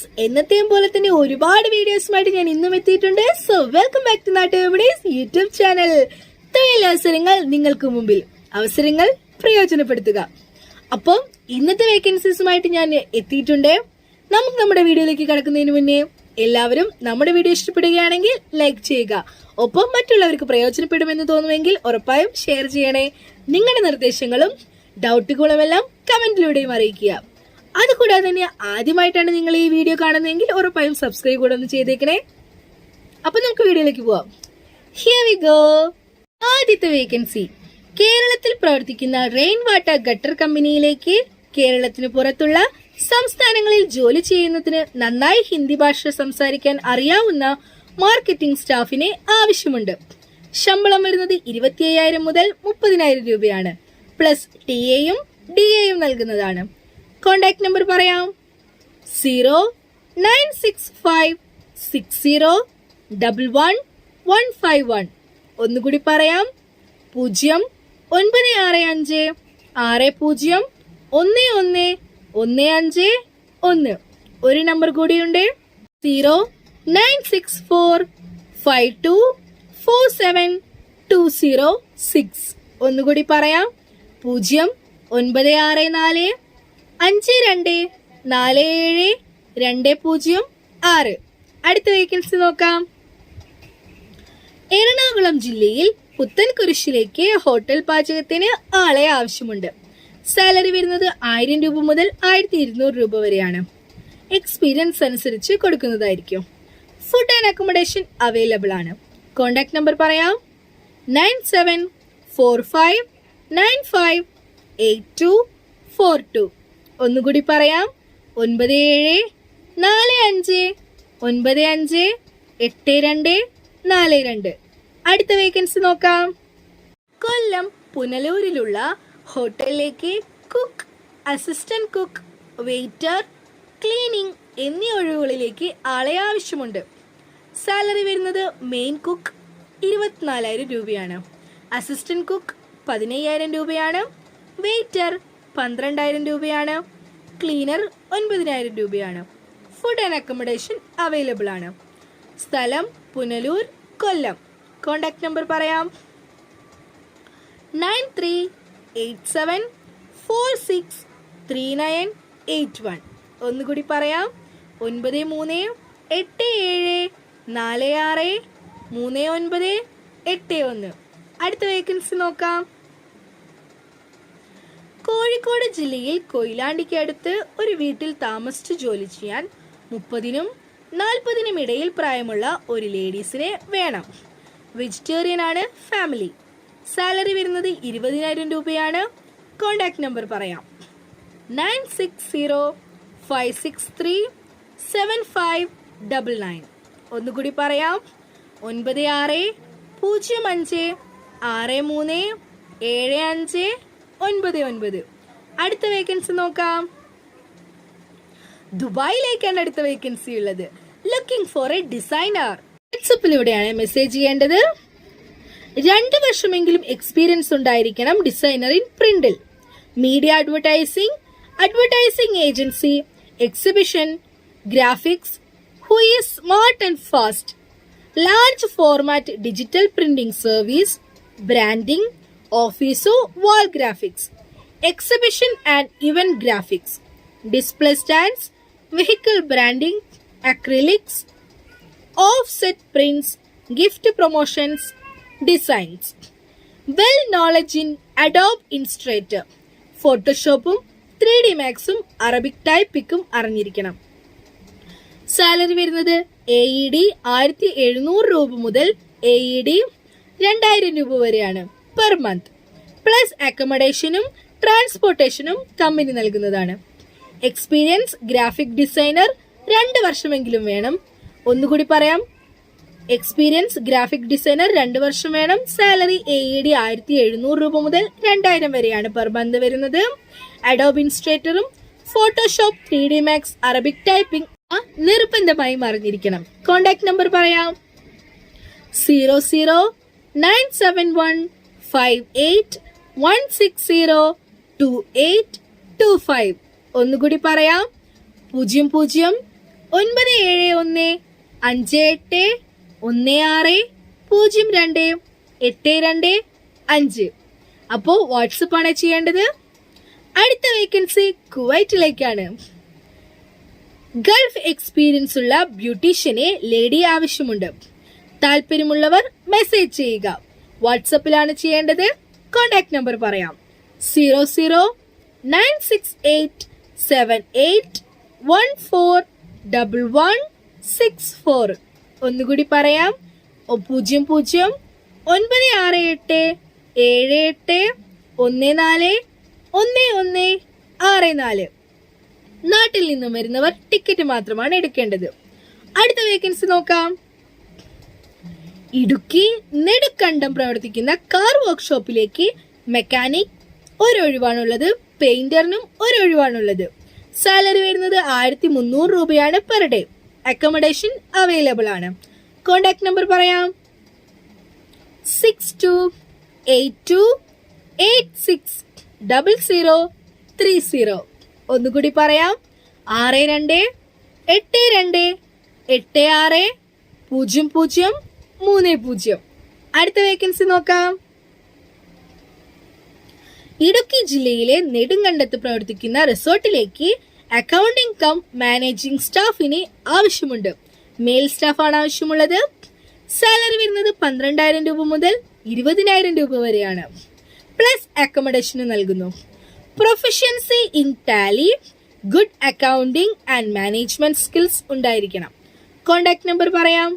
Guys, എന്നത്തെയും പോലെ തന്നെ ഒരുപാട് വീഡിയോസുമായിട്ട് ഞാൻ ഇന്നും എത്തിയിട്ടുണ്ട്. സോ വെൽക്കം ബാക്ക് ടു നാട്ടുകമ്പടീസ് യൂട്യൂബ് ചാനൽ. തൊഴിലവസരങ്ങൾ നിങ്ങൾക്ക് മുമ്പിൽ, അവസരങ്ങൾ പ്രയോജനപ്പെടുത്തുക. അപ്പം ഇന്നത്തെ വേക്കൻസീസുമായിട്ട് ഞാൻ എത്തിയിട്ടുണ്ട്. നമുക്ക് നമ്മുടെ വീഡിയോയിലേക്ക് കടക്കുന്നതിന് മുന്നേ എല്ലാവരും നമ്മുടെ വീഡിയോ ഇഷ്ടപ്പെടുകയാണെങ്കിൽ ലൈക്ക് ചെയ്യുക. ഒപ്പം മറ്റുള്ളവർക്ക് പ്രയോജനപ്പെടുമെന്ന് തോന്നുമെങ്കിൽ ഉറപ്പായും ഷെയർ ചെയ്യണേ. നിങ്ങളുടെ നിർദ്ദേശങ്ങളും ഡൗട്ടുകളുമെല്ലാം കമന്റിലൂടെയും അറിയിക്കുക. അതുകൂടാതെ തന്നെ ആദ്യമായിട്ടാണ് നിങ്ങൾ ഈ വീഡിയോ കാണുന്നതെങ്കിൽ ഉറപ്പായും സബ്സ്ക്രൈബ് കൂടെ ഒന്ന് ചെയ്തേക്കണേ. അപ്പൊ നമുക്ക് വീഡിയോയിലേക്ക് പോവാം. Here we go. ആദ്യത്തെ വേക്കൻസി, കേരളത്തിൽ പ്രവർത്തിക്കുന്ന റെയിൻ വാട്ടർ ഗട്ടർ കമ്പനിയിലേക്ക് കേരളത്തിന് പുറത്തുള്ള സംസ്ഥാനങ്ങളിൽ ജോലി ചെയ്യുന്നതിന് നന്നായി ഹിന്ദി ഭാഷ സംസാരിക്കാൻ അറിയാവുന്ന മാർക്കറ്റിംഗ് സ്റ്റാഫിനെ ആവശ്യമുണ്ട്. ശമ്പളം വരുന്നത് 25,000 മുതൽ 30,000 രൂപയാണ്. പ്ലസ് ടിഎയും ഡിഎയും നൽകുന്നതാണ്. കോണ്ടാക്ട് നമ്പർ പറയാം: 09656011151. ഒന്നുകൂടി പറയാം: 095601115. ഒരു നമ്പർ കൂടിയുണ്ട്: 09645247206. ഒന്നുകൂടി പറയാം: 09652472006. അടുത്ത വേക്കൻസി നോക്കാം. എറണാകുളം ജില്ലയിൽ പുത്തൻകുരിശിലേക്ക് ഹോട്ടൽ പാചകത്തിന് ആളെ ആവശ്യമുണ്ട്. സാലറി വരുന്നത് 1000 രൂപ മുതൽ 1200 രൂപ വരെയാണ്. എക്സ്പീരിയൻസ് അനുസരിച്ച് കൊടുക്കുന്നതായിരിക്കും. ഫുഡ് ആൻഡ് അക്കോമഡേഷൻ അവൈലബിൾ ആണ്. കോണ്ടാക്ട് നമ്പർ പറയാം: 9745958242. ഒന്നുകൂടി പറയാം: 9745958242. അടുത്ത വേക്കൻസി നോക്കാം. കൊല്ലം പുനലൂരിലുള്ള ഹോട്ടലിലേക്ക് cook, assistant cook, waiter, cleaning എന്നീ ഒഴിവുകളിലേക്ക് ആളെ ആവശ്യമുണ്ട്. സാലറി വരുന്നത് മെയിൻ കുക്ക് 24,000 രൂപയാണ്. അസിസ്റ്റന്റ് കുക്ക് 15,000 രൂപയാണ്. വെയിറ്റർ 12,000 രൂപയാണ്. ക്ലീനർ 9,000 രൂപയാണ്. ഫുഡ് ആൻഡ് അക്കോമഡേഷൻ അവൈലബിൾ ആണ്. സ്ഥലം പുനലൂർ, കൊല്ലം. കോണ്ടാക്ട് നമ്പർ പറയാം: 9387463981. ഒന്നുകൂടി പറയാം: 9387463981. അടുത്ത വേക്കൻസി നോക്കാം. കോഴിക്കോട് ജില്ലയിൽ കൊയിലാണ്ടിക്ക് അടുത്ത് ഒരു വീട്ടിൽ താമസിച്ച് ജോലി ചെയ്യാൻ 30-നും 40-നും ഇടയിൽ പ്രായമുള്ള ഒരു ലേഡീസിനെ വേണം. വെജിറ്റേറിയൻ ആണ് ഫാമിലി. സാലറി വരുന്നത് 20,000 രൂപയാണ്. കോണ്ടാക്ട് നമ്പർ പറയാം: 9605637599. ഒന്നുകൂടി പറയാം: 9605637599. അടുത്ത വേക്കൻസി നോക്കാം. ദുബായിലേക്കാണ് അടുത്ത വേക്കൻസി ഉള്ളത്. Looking for a designer. വാട്സപ്പിലൂടെയാണ് മെസ്സേജ് ചെയ്യേണ്ടത്. 2 വർഷമെങ്കിലും എക്സ്പീരിയൻസ് ഉണ്ടായിരിക്കണം ഡിസൈനർ ഇൻ പ്രിന്റിൽ. Media advertising, advertising agency, exhibition, graphics, who is smart and fast, large format digital printing service, branding, ഓഫീസോ wall graphics, exhibition and event graphics, display stands, vehicle branding, acrylics, offset prints, gift promotions, designs. Well knowledge in Adobe illustrator, ഫോട്ടോഷോപ്പും 3D മാക്സും Arabic ടൈപ്പിക്കും അറിഞ്ഞിരിക്കണം. Salary വരുന്നത് AED 1700 രൂപ മുതൽ AED 2000 രൂപ വരെയാണ് പെർ മന്ത്. പ്ലസ് അക്കോമഡേഷനും ട്രാൻസ്പോർട്ടേഷനും കമ്പനി നൽകുന്നതാണ്. എക്സ്പീരിയൻസ് ഗ്രാഫിക് ഡിസൈനർ 2 വർഷമെങ്കിലും വേണം. ഒന്നുകൂടി പറയാം: എക്സ്പീരിയൻസ് ഗ്രാഫിക് ഡിസൈനർ 2 വർഷം വേണം. സാലറി AED 1700 രൂപ മുതൽ 2000 വരെയാണ് പെർ മന്ത് വരുന്നത്. അഡോബ് ഇൻസ്ട്രേറ്ററും Photoshop 3D Max Arabic typing നിർബന്ധമായും അറിഞ്ഞിരിക്കണം. കോണ്ടാക്ട് നമ്പർ പറയാം: 0097158160285. ഒന്നുകൂടി പറയാം: 0097158160285. 9781168285. അപ്പോ വാട്സപ്പ് ആണ് ചെയ്യേണ്ടത്. അടുത്ത വേക്കൻസി കുവൈറ്റിലേക്കാണ്. ഗൾഫ് എക്സ്പീരിയൻസ് ഉള്ള ബ്യൂട്ടീഷ്യനെ ലേഡി ആവശ്യമുണ്ട്. താല്പര്യമുള്ളവർ മെസ്സേജ് ചെയ്യുക. വാട്സപ്പിലാണ് ചെയ്യേണ്ടത്. കോൺടാക്ട് നമ്പർ പറയാം: 009687814164. ഒന്നുകൂടി പറയാം: 009687814164. നാട്ടിൽ നിന്നും വരുന്നവർ ടിക്കറ്റ് മാത്രമാണ് എടുക്കേണ്ടത്. അടുത്ത വേക്കൻസി നോക്കാം. ഇടുക്കി നെടുക്കണ്ടം പ്രവർത്തിക്കുന്ന കാർ വർക്ക്ഷോപ്പിലേക്ക് മെക്കാനിക് ഒരൊഴിവാണുള്ളത്. പെയിന്ററിനും ഒരൊഴിവാണുള്ളത്. സാലറി വരുന്നത് 1300 രൂപയാണ് പെർ ഡേ. അക്കോമഡേഷൻ അവൈലബിൾ ആണ്. കോൺടാക്ട് നമ്പർ പറയാം: 6282860030. ഒന്നുകൂടി പറയാം: 6282860030. അടുത്ത വേക്കൻസി നോക്കാം. ഇടുക്കി ജില്ലയിലെ നെടുങ്കണ്ടത്ത് പ്രവർത്തിക്കുന്ന റിസോർട്ടിലേക്ക് അക്കൗണ്ടിംഗ് കം മാനേജിംഗ് സ്റ്റാഫിനെ ആവശ്യമുണ്ട്. മെയിൽ സ്റ്റാഫാണ് ആവശ്യമുള്ളത്. സാലറി വരുന്നത് 12,000 രൂപ മുതൽ 20,000 രൂപ വരെയാണ്. പ്ലസ് അക്കോമഡേഷന് നൽകുന്നു. Proficiency in Tally, good accounting and management skills ഉണ്ടായിരിക്കണം. കോൺടാക്ട് നമ്പർ പറയാം: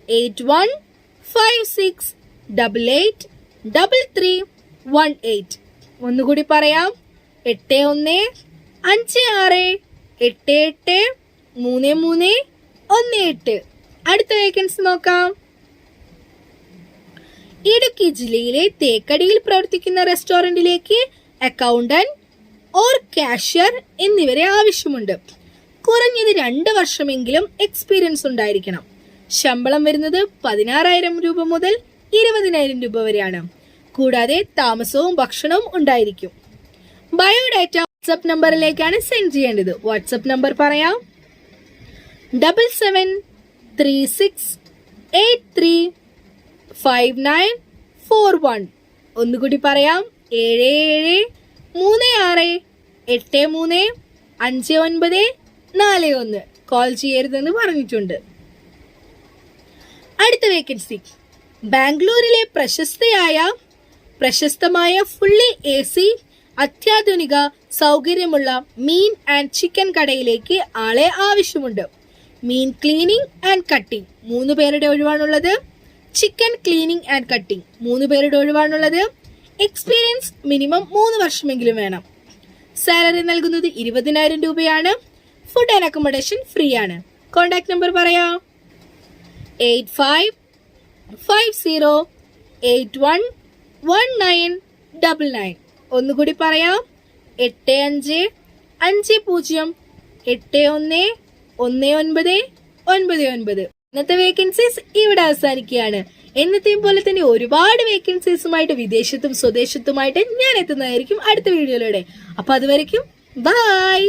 8156883318. ഒന്നുകൂടി പറയാം: 8156883318. അടുത്ത വേക്കൻസി നോക്കാം. ഇടുക്കി ജില്ലയിലെ തേക്കടിയിൽ പ്രവർത്തിക്കുന്ന റെസ്റ്റോറന്റിലേക്ക് അക്കൗണ്ടന്റ് ഓർ കാഷ്യർ എന്നിവരെ ആവശ്യമുണ്ട്. കുറഞ്ഞത് 2 വർഷമെങ്കിലും എക്സ്പീരിയൻസ് ഉണ്ടായിരിക്കണം. ശമ്പളം വരുന്നത് 16,000 രൂപ മുതൽ 20,000 രൂപ വരെയാണ്. കൂടാതെ താമസവും ഭക്ഷണവും ഉണ്ടായിരിക്കും. ബയോഡാറ്റ വാട്സ്ആപ്പ് നമ്പറിലേക്കാണ് സെൻഡ് ചെയ്യേണ്ടത്. വാട്സ്ആപ്പ് നമ്പർ പറയാം: 7736835941. ഒന്നുകൂടി പറയാം: 7736835941. കോൾ ചെയ്യരുതെന്ന് പറഞ്ഞിട്ടുണ്ട്. അടുത്ത വേക്കൻസി ബാംഗ്ലൂരിലെ പ്രശസ്തമായ ഫുള്ളി AC അത്യാധുനിക സൗകര്യമുള്ള മീൻ ആൻഡ് ചിക്കൻ കടയിലേക്ക് ആളെ ആവശ്യമുണ്ട്. മീൻ ക്ലീനിങ് ആൻഡ് കട്ടിംഗ് 3 പേരുടെ ഒഴിവാണുള്ളത്. ചിക്കൻ ക്ലീനിങ് ആൻഡ് കട്ടിംഗ് 3 പേരുടെ ഒഴിവാണുള്ളത്. എക്സ്പീരിയൻസ് മിനിമം 3 വർഷമെങ്കിലും വേണം. സാലറി നൽകുന്നത് 20,000 രൂപയാണ്. ഫുഡ് ആൻഡ് അക്കോമഡേഷൻ ഫ്രീ ആണ്. കോൺടാക്ട് നമ്പർ പറയാം: 8550811999. ഒന്നുകൂടി പറയാം: 8550811999. ഇന്നത്തെ വേക്കൻസീസ് ഇവിടെ അവസാനിക്കുകയാണ്. എന്നത്തെയും പോലെ തന്നെ ഒരുപാട് വേക്കൻസീസുമായിട്ട് വിദേശത്തും സ്വദേശത്തുമായിട്ട് ഞാൻ എത്തുന്നതായിരിക്കും അടുത്ത വീഡിയോയിലൂടെ. അപ്പൊ അതുവരെയ്ക്കും ബൈ.